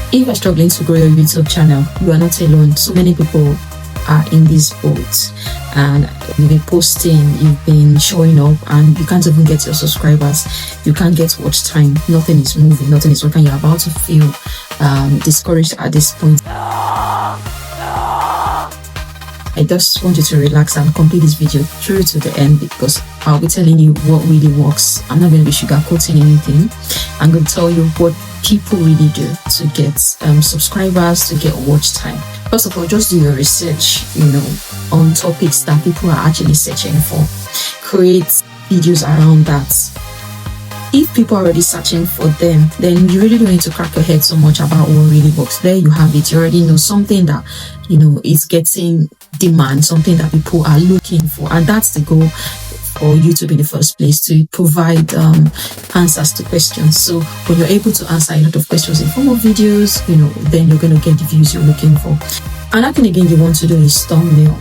If you're struggling to grow your YouTube channel, you are not alone. So many people are in this boat, and you've been posting, you've been showing up, and you can't even get your subscribers, you can't get watch time, nothing is moving, nothing is working. You're about to feel discouraged at this point. I just want you to relax and complete this video through to the end, because I'll be telling you what really works. I'm not going to be sugarcoating anything. I'm going to tell you what people really do to get subscribers, to get watch time. First of all, just do your research, on topics that people are actually searching for. Create videos around that. If people are already searching for them, then you really don't need to crack your head so much about what really works. There you have it. You already know something that, is getting demand, something that people are looking for. And that's the goal for YouTube in the first place, to provide answers to questions. So when you're able to answer a lot of questions in form of videos, then you're going to get the views you're looking for. Another thing again you want to do is thumbnail.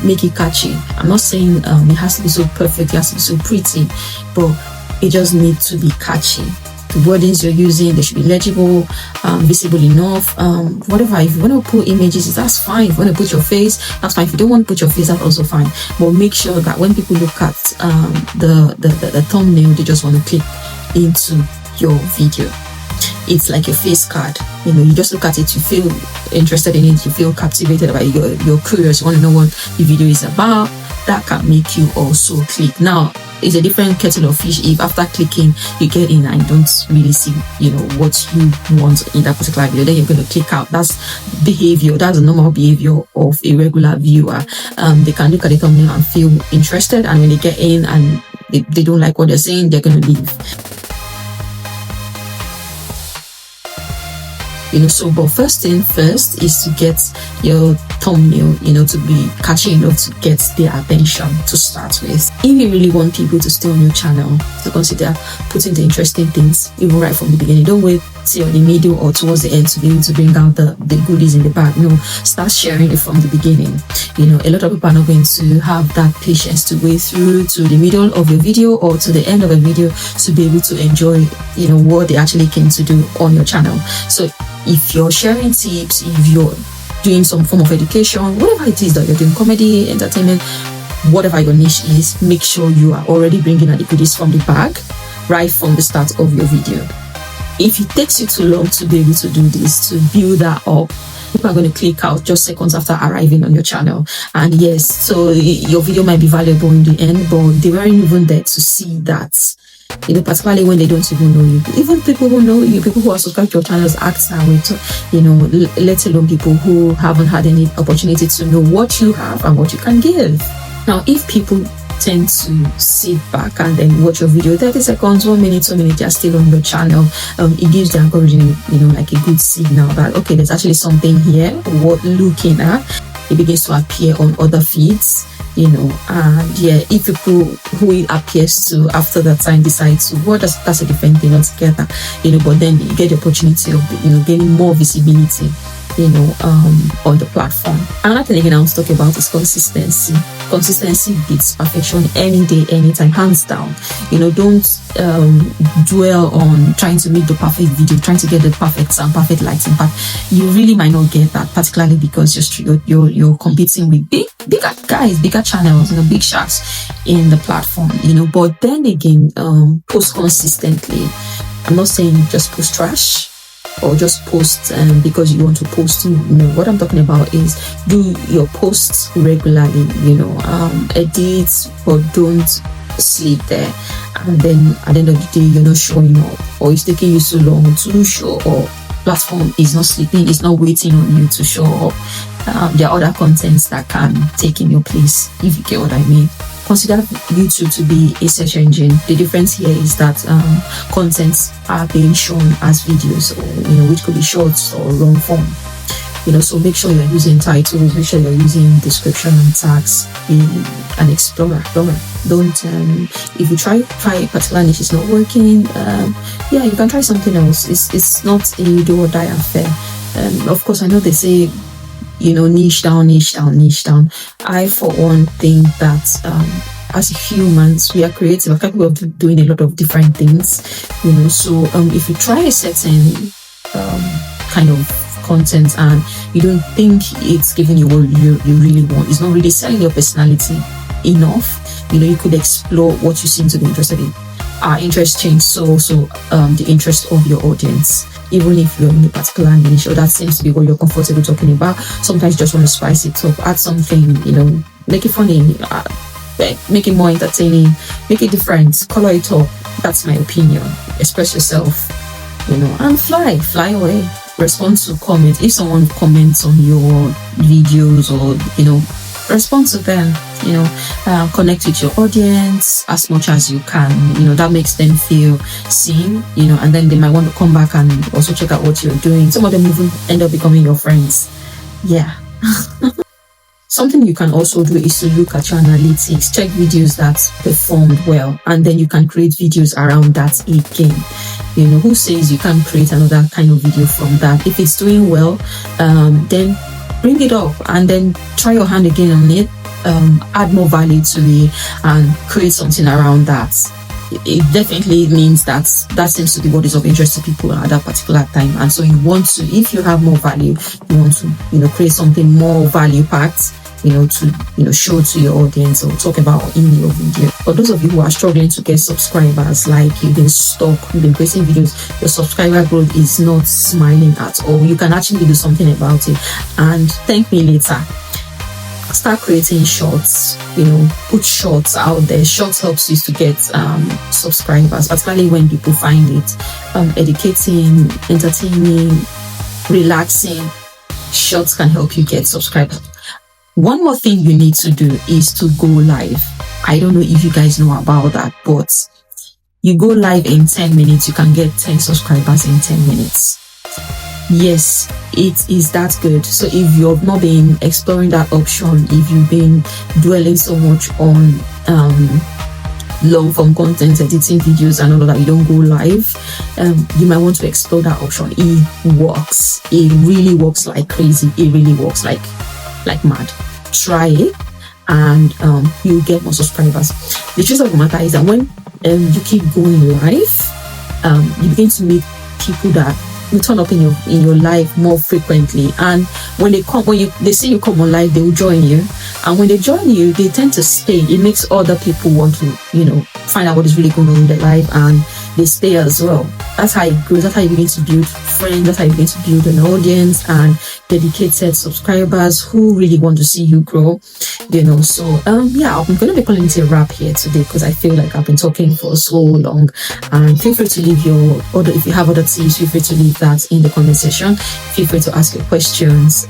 Make it catchy. I'm not saying it has to be so perfect, it has to be so pretty, but it just needs to be catchy. The wordings you're using, they should be legible, visible enough. Whatever, if you want to put images, that's fine. If you want to put your face, that's fine. If you don't want to put your face, that's also fine. But make sure that when people look at the thumbnail, they just want to click into your video. It's like your face card. You just look at it, you feel interested in it, you feel captivated by it, you're curious, you want to know what the video is about. That can make you also click. Now, it's a different kettle of fish if after clicking you get in and you don't really see what you want in that particular video. Then you're going to click out. That's behavior. That's a normal behavior of a regular viewer. They can look at the thumbnail and feel interested, and when they get in and they don't like what they're saying, they're going to leave. But first thing first is to get your thumbnail, to be catchy enough to get their attention to start with. If you really want people to stay on your channel, to consider putting the interesting things even right from the beginning. Don't wait till the middle or towards the end to be able to bring out the goodies in the bag. No, start sharing it from the beginning. A lot of people are not going to have that patience to wait through to the middle of your video or to the end of a video to be able to enjoy, what they actually came to do on your channel. So if you're sharing tips, if you're doing some form of education, whatever it is that you're doing, comedy, entertainment, whatever your niche is, make sure you are already bringing out the goodies from the bag right from the start of your video. If it takes you too long to be able to do this, to build that up, people are going to click out just seconds after arriving on your channel. And yes, so your video might be valuable in the end, but they weren't even there to see that. Particularly when they don't even know you. Even people who know you, people who are subscribed to your channels act that way, let alone people who haven't had any opportunity to know what you have and what you can give. Now, if people tend to sit back and then watch your video 30 seconds, 1 minute, 2 minutes, they're still on your channel, it gives the algorithm, like a good signal that, okay, there's actually something here worth looking at. It begins to appear on other feeds. And yeah, if people who it appears to after that time decide to, that's a different thing altogether, but then you get the opportunity of, gaining more visibility, on the platform. Another thing again I want to talk about is consistency. Consistency beats perfection any day, anytime, hands down. Don't dwell on trying to make the perfect video, trying to get the perfect sound, perfect lighting, but you really might not get that, particularly because you're competing with bigger guys, bigger channels, big shots in the platform, but then again, post consistently. I'm not saying just post trash or just post because you want to post. What I'm talking about is do your posts regularly, edit, but don't sleep there, and then at the end of the day you're not showing up, or it's taking you so long to show up. Platform is not sleeping, it's not waiting on you to show up. There are other contents that can take in your place, if you get what I mean. Consider YouTube to be a search engine. The difference here is that contents are being shown as videos, or which could be shorts or long form. So make sure you're using titles, make sure you're using description and tags in an explorer. Don't if you try a particular niche, it's not working, you can try something else. It's not a do or die affair. Of course, I know they say niche down. I for one think that as humans, we are creative, we're capable of doing a lot of different things, so if you try a certain kind of content and you don't think it's giving you what you really want, it's not really selling your personality enough, you could explore what you seem to be interested in. Our interest change, so the interest of your audience. Even if you're in a particular niche or that seems to be what you're comfortable talking about, sometimes you just want to spice it up, add something, make it funny, make it more entertaining, make it different, color it up. That's my opinion. Express yourself, and fly away. Respond to comments. If someone comments on your videos or respond to them, connect with your audience as much as you can, that makes them feel seen, and then they might want to come back and also check out what you're doing. Some of them even end up becoming your friends. Yeah. Something you can also do is to look at your analytics, check videos that performed well, and then you can create videos around that again. Who says you can't create another kind of video from that? If it's doing well, then bring it up and then try your hand again on it, add more value to it and create something around that. It definitely means that seems to be what is of interest to people at that particular time, and so you want to, if you have more value, you want to create something more value packed, to show to your audience or talk about in your video. For those of you who are struggling to get subscribers, like you've been stuck, you've been creating videos, your subscriber growth is not smiling at all, you can actually do something about it and thank me later. Start creating shorts, put shorts out there. Shorts helps you to get subscribers, particularly when people find it educating, entertaining, relaxing. Shorts can help you get subscribers. One more thing you need to do is to go live. I don't know if you guys know about that, but you go live in 10 minutes, you can get 10 subscribers in 10 minutes. Yes, it is that good. So if you've not been exploring that option, if you've been dwelling so much on long form content, editing videos and all of that, you don't go live, you might want to explore that option. It works. It really works like crazy. It really works like mad. Try it and you'll get more subscribers. The truth of the matter is that when you keep going live, you begin to meet people that will turn up in your life more frequently, and when they see you come on live, they will join you, and when they join you, they tend to stay. It makes other people want to find out what is really going on in their life, and they stay as well. That's how it grows. That's how you begin to build friends. That's how you begin to build an audience and dedicated subscribers who really want to see you grow. So yeah, I'm going to be calling it a wrap here today because I feel like I've been talking for so long. And feel free to leave if you have other tips, feel free to leave that in the comment section. Feel free to ask your questions.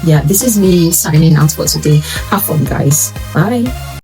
Yeah, this is me signing out for today. Have fun, guys. Bye.